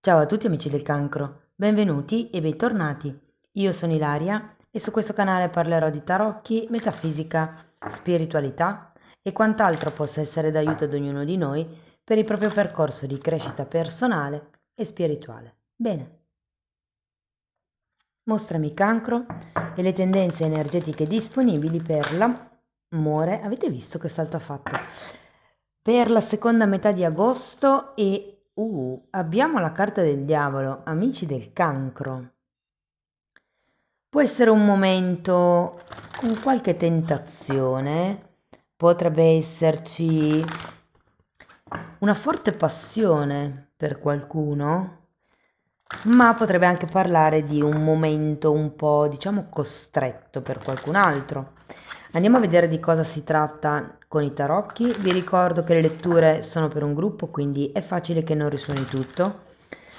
Ciao a tutti amici del cancro, benvenuti e bentornati. Io sono Ilaria e su questo canale parlerò di tarocchi, metafisica, spiritualità e quant'altro possa essere d'aiuto ad ognuno di noi per il proprio percorso di crescita personale e spirituale. Bene, mostrami cancro e le tendenze energetiche disponibili per l'amore. Avete visto che salto ha fatto? Per la seconda metà di agosto e abbiamo la carta del diavolo, amici del cancro. Può essere un momento con qualche tentazione, potrebbe esserci una forte passione per qualcuno, ma potrebbe anche parlare di un momento un po', diciamo, costretto per qualcun altro. Andiamo a vedere di cosa si tratta con i tarocchi. Vi ricordo che le letture sono per un gruppo, quindi è facile che non risuoni tutto.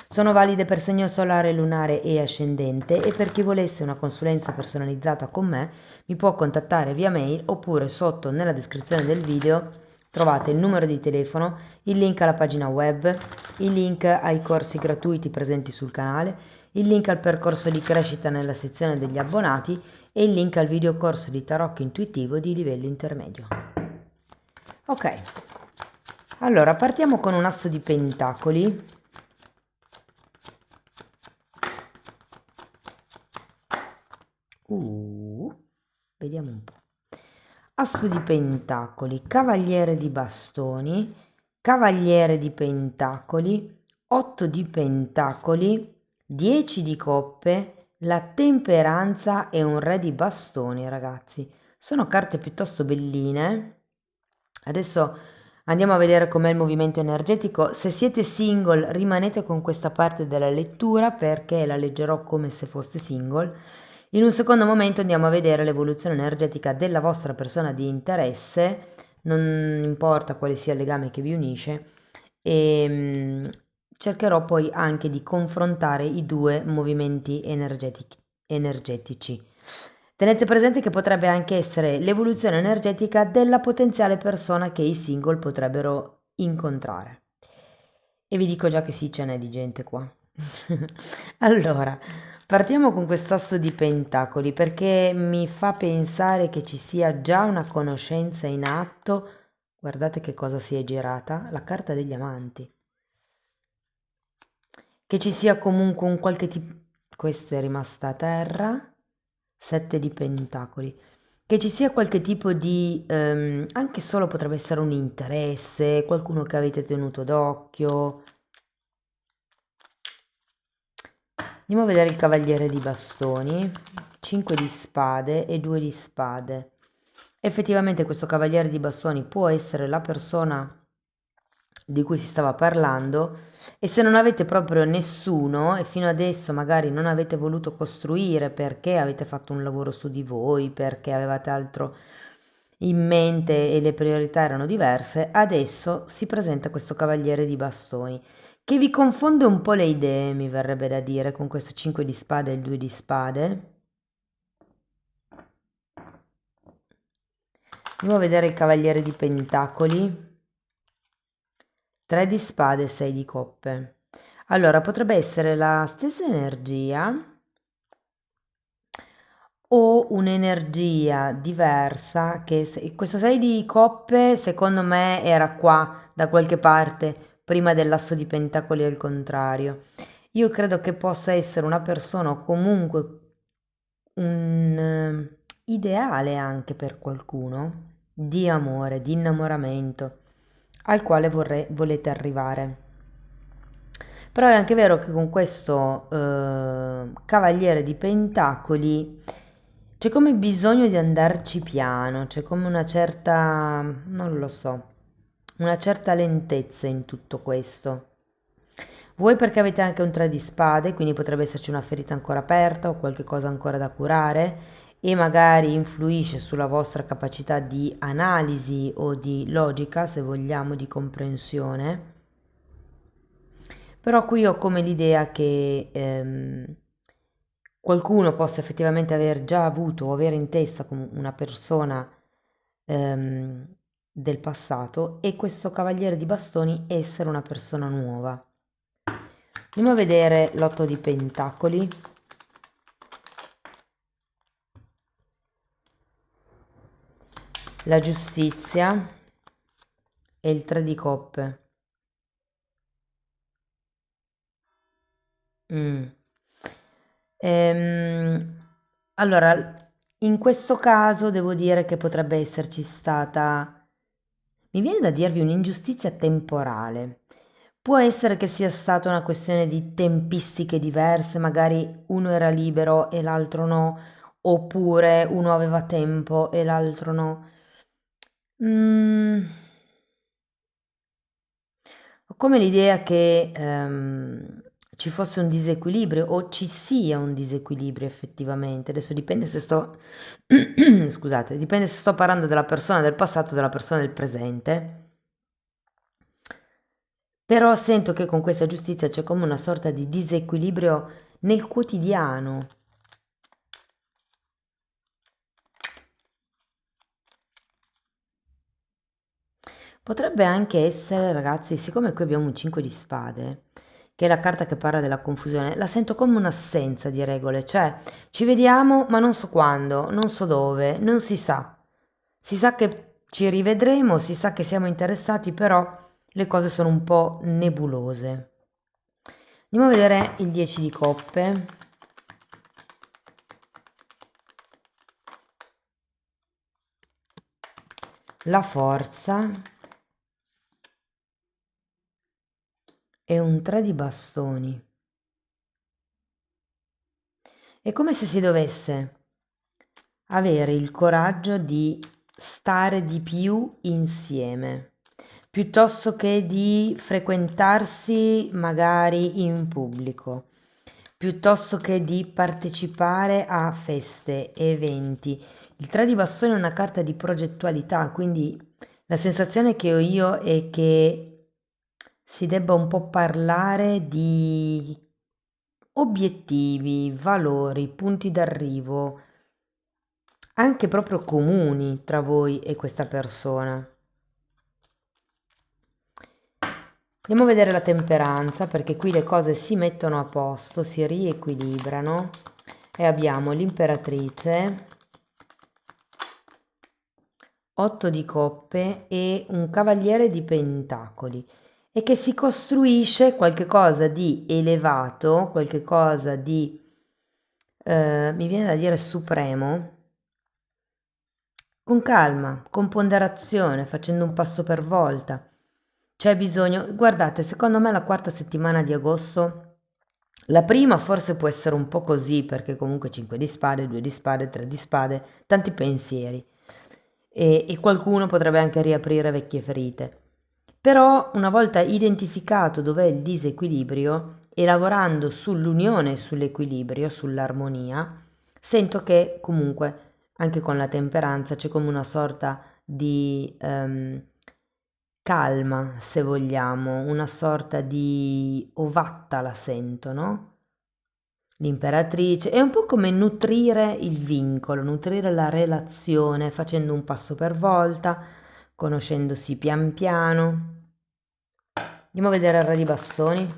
Sono valide per segno solare, lunare e ascendente e per chi volesse una consulenza personalizzata con me mi può contattare via mail oppure sotto nella descrizione del video trovate il numero di telefono, il link alla pagina web, il link ai corsi gratuiti presenti sul canale, il link al percorso di crescita nella sezione degli abbonati e il link al videocorso di tarocco intuitivo di livello intermedio. Ok, allora partiamo con un asso di pentacoli. Vediamo un po'. Asso di pentacoli, cavaliere di bastoni, cavaliere di pentacoli, 8 di pentacoli, 10 di coppe, la temperanza e un re di bastoni, ragazzi. Sono carte piuttosto belline. Adesso andiamo a vedere com'è il movimento energetico. Se siete single, rimanete con questa parte della lettura perché la leggerò come se foste single. In un secondo momento andiamo a vedere l'evoluzione energetica della vostra persona di interesse, non importa quale sia il legame che vi unisce, e cercherò poi anche di confrontare i due movimenti energetici. Tenete presente che potrebbe anche essere l'evoluzione energetica della potenziale persona che i single potrebbero incontrare. E vi dico già che sì, ce n'è di gente qua. Allora, partiamo con questo asso di pentacoli perché mi fa pensare che ci sia già una conoscenza in atto. Guardate che cosa si è girata, la carta degli amanti. Che ci sia comunque un qualche tipo... Questa è rimasta a terra. 7 di pentacoli. Che ci sia qualche tipo di... anche solo potrebbe essere un interesse, qualcuno che avete tenuto d'occhio. Andiamo a vedere il cavaliere di bastoni, 5 di spade e 2 di spade. Effettivamente questo cavaliere di bastoni può essere la persona di cui si stava parlando e se non avete proprio nessuno e fino adesso magari non avete voluto costruire perché avete fatto un lavoro su di voi, perché avevate altro in mente e le priorità erano diverse, adesso si presenta questo cavaliere di bastoni che vi confonde un po' le idee, mi verrebbe da dire, con questo 5 di spade e il 2 di spade. Andiamo a vedere il cavaliere di pentacoli. 3 di spade e 6 di coppe. Allora, potrebbe essere la stessa energia o un'energia diversa questo 6 di coppe secondo me era qua da qualche parte prima dell'asso di pentacoli al contrario. Io credo che possa essere una persona o comunque un ideale anche per qualcuno di amore, di innamoramento al quale volete arrivare. Però è anche vero che con questo cavaliere di pentacoli c'è come bisogno di andarci piano, c'è come una certa, non lo so, una certa lentezza in tutto questo. Voi perché avete anche un 3 di spade, quindi potrebbe esserci una ferita ancora aperta o qualche cosa ancora da curare e magari influisce sulla vostra capacità di analisi o di logica, se vogliamo, di comprensione. Però qui ho come l'idea che qualcuno possa effettivamente aver già avuto o avere in testa come una persona ehm, del passato e questo cavaliere di bastoni essere una persona nuova. Andiamo a vedere l'otto di pentacoli. La giustizia e il tre di coppe. Mm. Allora, in questo caso devo dire che potrebbe esserci stata, mi viene da dirvi un'ingiustizia temporale. Può essere che sia stata una questione di tempistiche diverse, magari uno era libero e l'altro no, oppure uno aveva tempo e l'altro no. Mm, Ho come l'idea che ci fosse un disequilibrio o ci sia un disequilibrio effettivamente. Adesso dipende se sto, scusate, dipende se sto parlando della persona del passato o della persona del presente. Però sento che con questa giustizia c'è come una sorta di disequilibrio nel quotidiano. Potrebbe anche essere, ragazzi, siccome qui abbiamo un 5 di spade, che è la carta che parla della confusione, la sento come un'assenza di regole, cioè ci vediamo ma non so quando, non so dove, non si sa. Si sa che ci rivedremo, si sa che siamo interessati, però le cose sono un po' nebulose. Andiamo a vedere il 10 di coppe. La forza e un 3 di bastoni. È come se si dovesse avere il coraggio di stare di più insieme, piuttosto che di frequentarsi magari in pubblico, piuttosto che di partecipare a feste, eventi. Il 3 di bastone è una carta di progettualità, quindi la sensazione che ho io è che si debba un po' parlare di obiettivi, valori, punti d'arrivo, anche proprio comuni tra voi e questa persona. Andiamo a vedere la temperanza, perché qui le cose si mettono a posto, si riequilibrano e abbiamo l'imperatrice, 8 di coppe e un cavaliere di pentacoli, e che si costruisce qualche cosa di elevato, qualche cosa di, mi viene da dire supremo, con calma, con ponderazione, facendo un passo per volta. C'è bisogno, guardate, secondo me la quarta settimana di agosto, la prima forse può essere un po' così, perché comunque 5 di spade, 2 di spade, 3 di spade, tanti pensieri. E qualcuno potrebbe anche riaprire vecchie ferite. Però una volta identificato dov'è il disequilibrio e lavorando sull'unione e sull'equilibrio, sull'armonia, sento che comunque anche con la temperanza c'è come una sorta di calma, se vogliamo, una sorta di ovatta la sento, no? L'imperatrice è un po' come nutrire il vincolo, nutrire la relazione, facendo un passo per volta, conoscendosi pian piano. Andiamo a vedere il re di bastoni.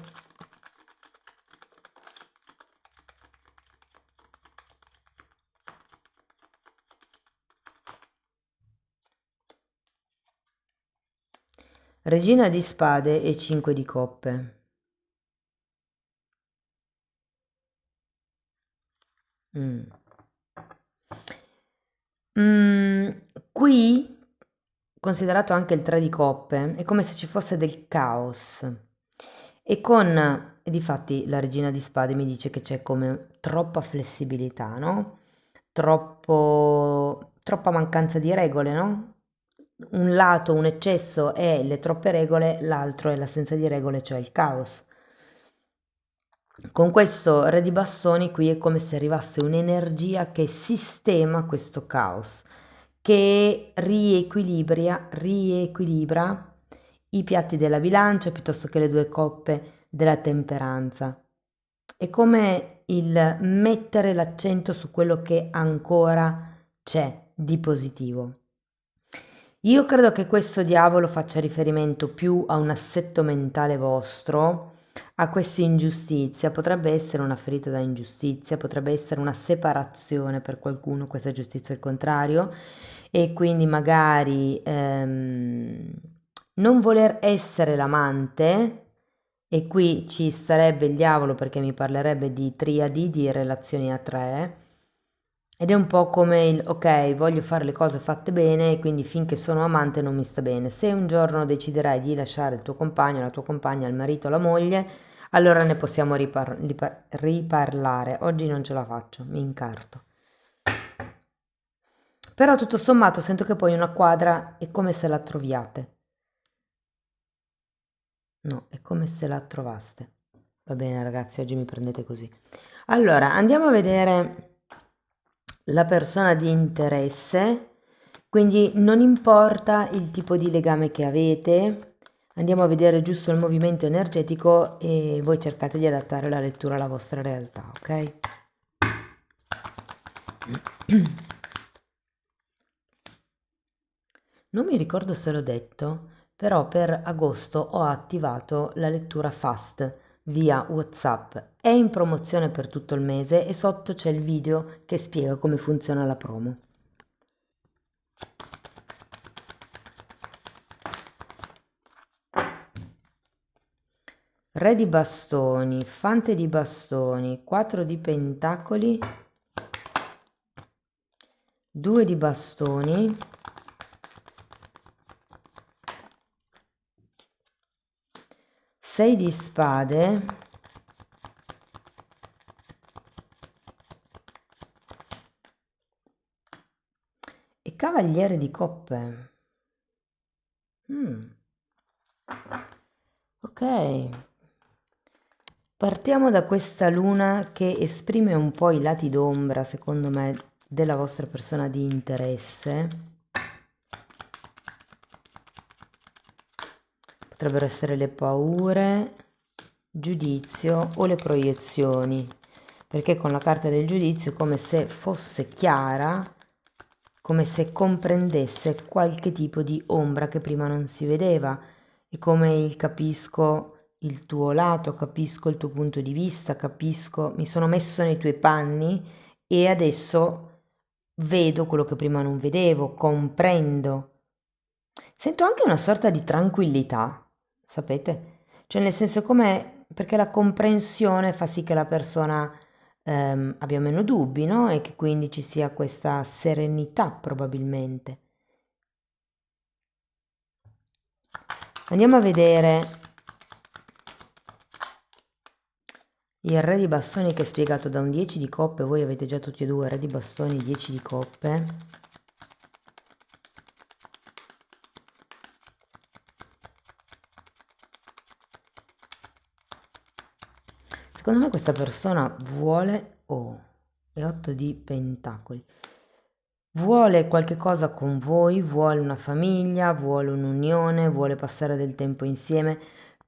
Regina di spade e 5 di coppe. Mm. Mm, qui, considerato anche il 3 di coppe, è come se ci fosse del caos. E difatti la regina di spade mi dice che c'è come troppa flessibilità, no? Troppa mancanza di regole, no? Un lato, un eccesso è le troppe regole, l'altro è l'assenza di regole, cioè il caos. Con questo re di bastoni qui è come se arrivasse un'energia che sistema questo caos, che riequilibra i piatti della bilancia piuttosto che le due coppe della temperanza. È come il mettere l'accento su quello che ancora c'è di positivo. Io credo che questo diavolo faccia riferimento più a un assetto mentale vostro, a questa ingiustizia, potrebbe essere una ferita da ingiustizia, potrebbe essere una separazione per qualcuno, questa giustizia è il contrario, e quindi magari non voler essere l'amante, e qui ci starebbe il diavolo perché mi parlerebbe di triadi, di relazioni a tre, ed è un po' come il ok, voglio fare le cose fatte bene e quindi finché sono amante non mi sta bene. Se un giorno deciderai di lasciare il tuo compagno, la tua compagna, il marito, la moglie, allora ne possiamo riparlare. Oggi non ce la faccio, mi incarto. Però tutto sommato sento che poi una quadra è come se la troviate. No, è come se la trovaste. Va bene ragazzi, oggi mi prendete così. Allora, andiamo a vedere la persona di interesse, quindi non importa il tipo di legame che avete, andiamo a vedere giusto il movimento energetico e voi cercate di adattare la lettura alla vostra realtà, ok? Non mi ricordo se l'ho detto, però per agosto ho attivato la lettura fast via WhatsApp. È in promozione per tutto il mese e sotto c'è il video che spiega come funziona la promo. Re di bastoni, fante di bastoni, 4 di pentacoli, 2 di bastoni, 6 di spade, e cavaliere di coppe. Ok, partiamo da questa luna che esprime un po' i lati d'ombra, secondo me, della vostra persona di interesse. Potrebbero essere le paure, giudizio o le proiezioni, perché con la carta del giudizio è come se fosse chiara, come se comprendesse qualche tipo di ombra che prima non si vedeva, e come il capisco il tuo lato, capisco il tuo punto di vista, capisco, mi sono messo nei tuoi panni e adesso vedo quello che prima non vedevo, comprendo. Sento anche una sorta di tranquillità, sapete? Cioè nel senso come, perché la comprensione fa sì che la persona abbia meno dubbi, no? E che quindi ci sia questa serenità probabilmente. Andiamo a vedere il re di bastoni che è spiegato da un 10 di coppe, voi avete già tutti e due re di bastoni, 10 di coppe. Secondo me questa persona vuole, oh, e 8 di pentacoli. Vuole qualche cosa con voi, vuole una famiglia, vuole un'unione, vuole passare del tempo insieme,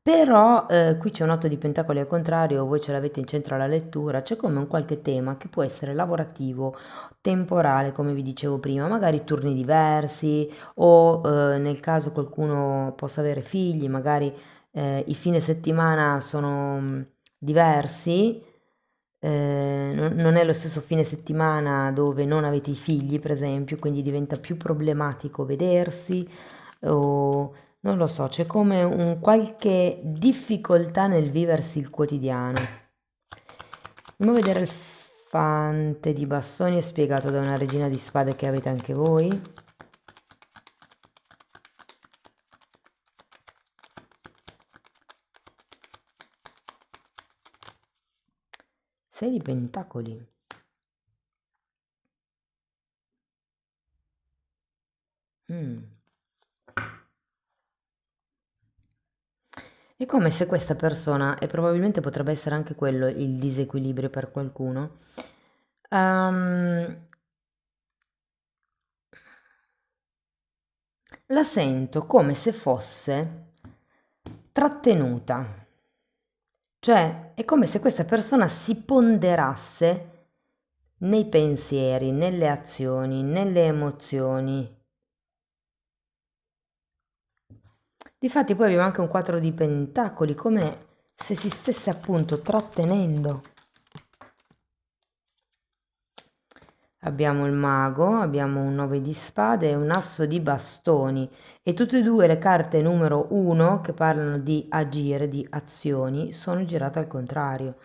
però qui c'è un 8 di pentacoli al contrario, voi ce l'avete in centro alla lettura, c'è come un qualche tema che può essere lavorativo, temporale, come vi dicevo prima, magari turni diversi o nel caso qualcuno possa avere figli, magari i fine settimana sono diversi, non è lo stesso fine settimana dove non avete i figli, per esempio, quindi diventa più problematico vedersi, o non lo so, c'è come un qualche difficoltà nel viversi il quotidiano. Andiamo a vedere il fante di bastoni, è spiegato da una regina di spade che avete anche voi. Sei di pentacoli. È come se questa persona, e probabilmente potrebbe essere anche quello il disequilibrio per qualcuno, la sento come se fosse trattenuta. Cioè, è come se questa persona si ponderasse nei pensieri, nelle azioni, nelle emozioni. Difatti poi abbiamo anche un 4 di pentacoli, come se si stesse appunto trattenendo. Abbiamo il mago, abbiamo un 9 di spade e un asso di bastoni e tutte e due le carte numero 1 che parlano di agire, di azioni, sono girate al contrario.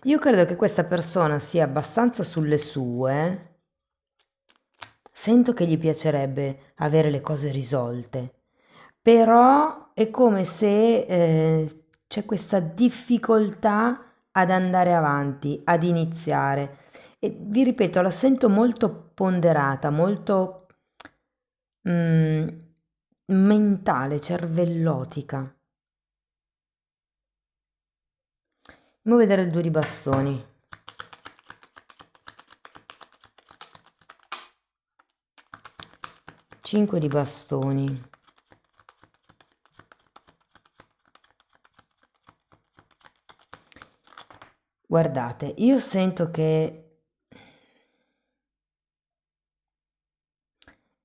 Io credo che questa persona sia abbastanza sulle sue, sento che gli piacerebbe avere le cose risolte, però è come se c'è questa difficoltà ad andare avanti, ad iniziare. E vi ripeto, la sento molto ponderata, molto mm, mentale, cervellotica. Andiamo a vedere il 2 di bastoni. Cinque di bastoni. Guardate, io sento che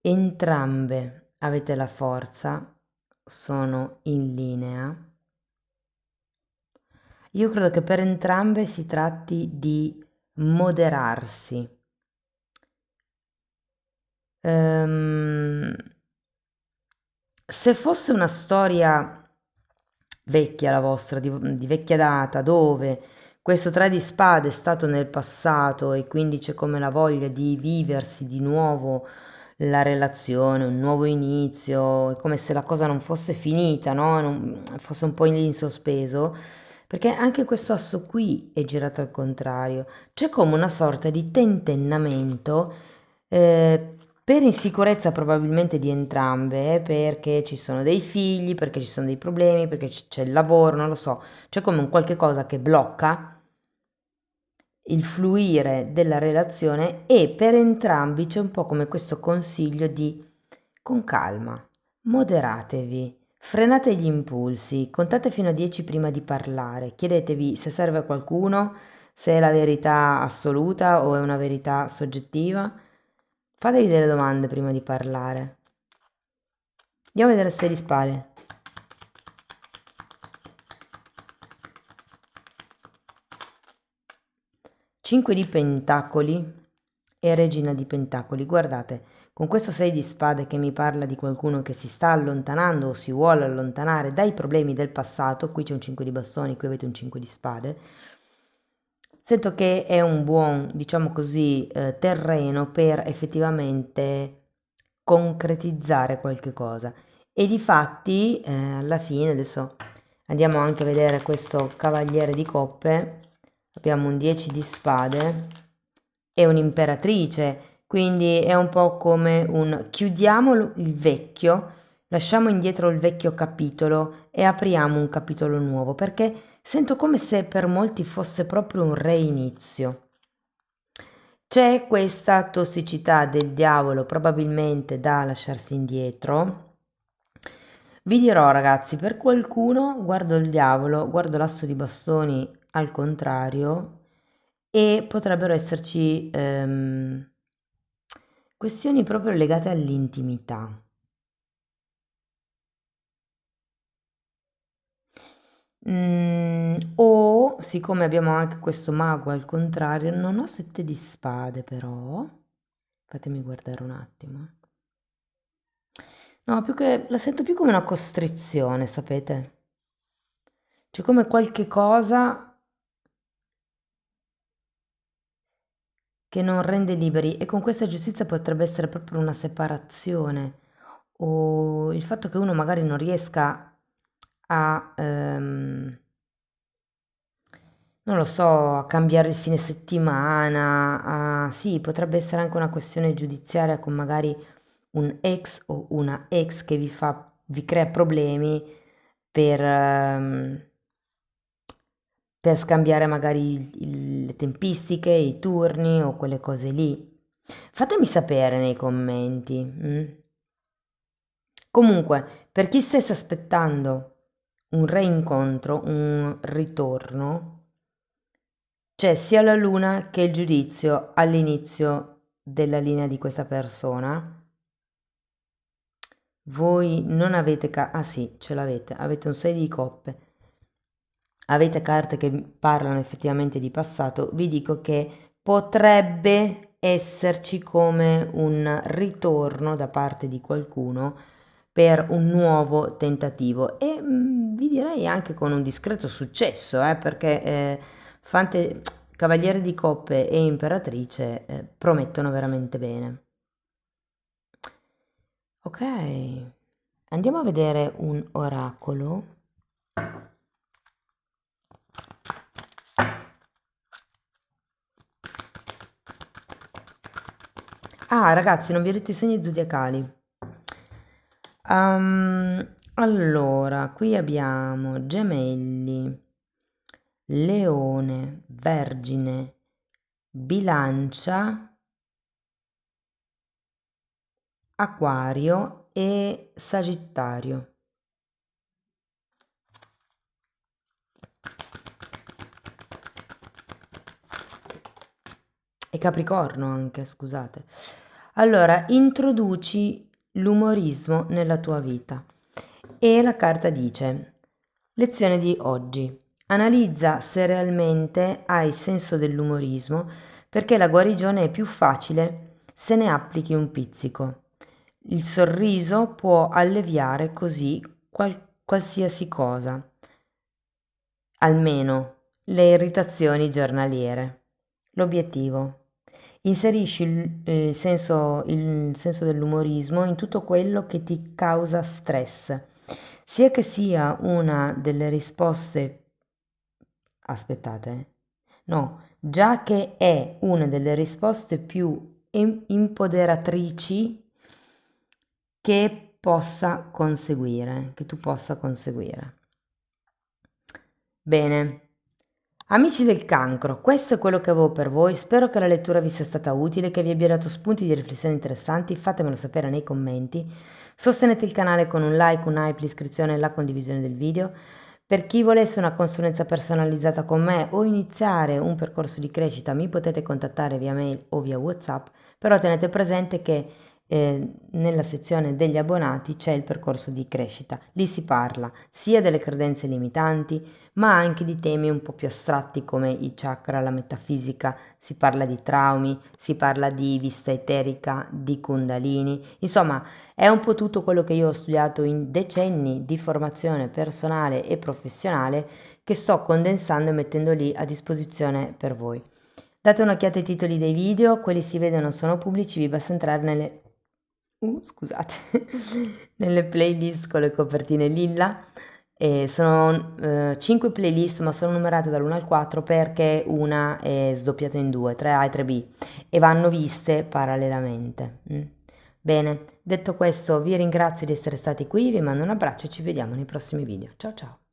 entrambe avete la forza, sono in linea. Io credo che per entrambe si tratti di moderarsi. Ehm, Se fosse una storia vecchia la vostra, di vecchia data, dove questo tre di spade è stato nel passato e quindi c'è come la voglia di viversi di nuovo la relazione, un nuovo inizio, è come se la cosa non fosse finita, no? Fosse un po' in sospeso, perché anche questo asso qui è girato al contrario. C'è come una sorta di tentennamento per insicurezza probabilmente di entrambe, perché ci sono dei figli, perché ci sono dei problemi, perché c'è il lavoro, non lo so, c'è come un qualche cosa che blocca il fluire della relazione e per entrambi c'è un po' come questo consiglio di con calma, moderatevi, frenate gli impulsi, contate fino a 10 prima di parlare, chiedetevi se serve a qualcuno, se è la verità assoluta o è una verità soggettiva. Fatevi delle domande prima di parlare. Andiamo a vedere se rispare. 5 di pentacoli e regina di pentacoli. Guardate, con questo 6 di spade che mi parla di qualcuno che si sta allontanando o si vuole allontanare dai problemi del passato, qui c'è un 5 di bastoni, qui avete un 5 di spade, sento che è un buon, diciamo così, terreno per effettivamente concretizzare qualche cosa. E difatti, alla fine, adesso andiamo anche a vedere questo cavaliere di coppe, abbiamo un 10 di spade e un'imperatrice, quindi è un po' come un chiudiamo il vecchio, lasciamo indietro il vecchio capitolo e apriamo un capitolo nuovo, perché sento come se per molti fosse proprio un reinizio. C'è questa tossicità del diavolo probabilmente da lasciarsi indietro. Vi dirò ragazzi, per qualcuno guardo il diavolo, guardo l'asso di bastoni al contrario e potrebbero esserci questioni proprio legate all'intimità. O siccome abbiamo anche questo mago al contrario, non ho 7 di spade però. Fatemi guardare un attimo. No, più che la sento più come una costrizione, sapete? C'è come qualche cosa che non rende liberi e con questa giustizia potrebbe essere proprio una separazione o il fatto che uno magari non riesca a, non lo so, a cambiare il fine settimana, sì, potrebbe essere anche una questione giudiziaria con magari un ex o una ex che vi crea problemi per, per scambiare magari le tempistiche, i turni o quelle cose lì. Fatemi sapere nei commenti. Comunque, per chi stesse aspettando un reincontro, un ritorno, c'è sia la luna che il giudizio all'inizio della linea di questa persona. Voi non avete... Ah sì, ce l'avete, avete un 6 di coppe. avete carte che parlano effettivamente di passato, vi dico che potrebbe esserci come un ritorno da parte di qualcuno per un nuovo tentativo e vi direi anche con un discreto successo, perché Cavaliere di Coppe e Imperatrice promettono veramente bene. Ok, andiamo a vedere un oracolo. Ah, ragazzi, non vi ho detto i segni zodiacali. Allora, qui abbiamo Gemelli, Leone, Vergine, Bilancia, Acquario e Sagittario. E Capricorno anche, scusate. Allora, introduci l'umorismo nella tua vita. E la carta dice, lezione di oggi. Analizza se realmente hai senso dell'umorismo perché la guarigione è più facile se ne applichi un pizzico. Il sorriso può alleviare così qualsiasi cosa, almeno le irritazioni giornaliere. L'obiettivo. Inserisci il senso dell'umorismo in tutto quello che ti causa stress, sia che sia una delle risposte. Aspettate, no, già che è una delle risposte più impoderatrici che tu possa conseguire. Bene. Amici del cancro, questo è quello che avevo per voi, spero che la lettura vi sia stata utile, che vi abbia dato spunti di riflessione interessanti, fatemelo sapere nei commenti, sostenete il canale con un like, un hype, l'iscrizione e la condivisione del video. Per chi volesse una consulenza personalizzata con me o iniziare un percorso di crescita mi potete contattare via mail o via WhatsApp, però tenete presente che nella sezione degli abbonati c'è il percorso di crescita, lì si parla sia delle credenze limitanti, ma anche di temi un po' più astratti come i chakra, la metafisica, si parla di traumi, si parla di vista eterica, di kundalini, insomma è un po' tutto quello che io ho studiato in decenni di formazione personale e professionale che sto condensando e mettendo lì a disposizione per voi. Date un'occhiata ai titoli dei video, quelli si vedono sono pubblici, vi basta entrare scusate, nelle playlist con le copertine lilla. E sono 5 playlist ma sono numerate dall'1 al 4 perché una è sdoppiata in due, 3A e 3B e vanno viste parallelamente. Bene, detto questo vi ringrazio di essere stati qui, vi mando un abbraccio e ci vediamo nei prossimi video. Ciao ciao!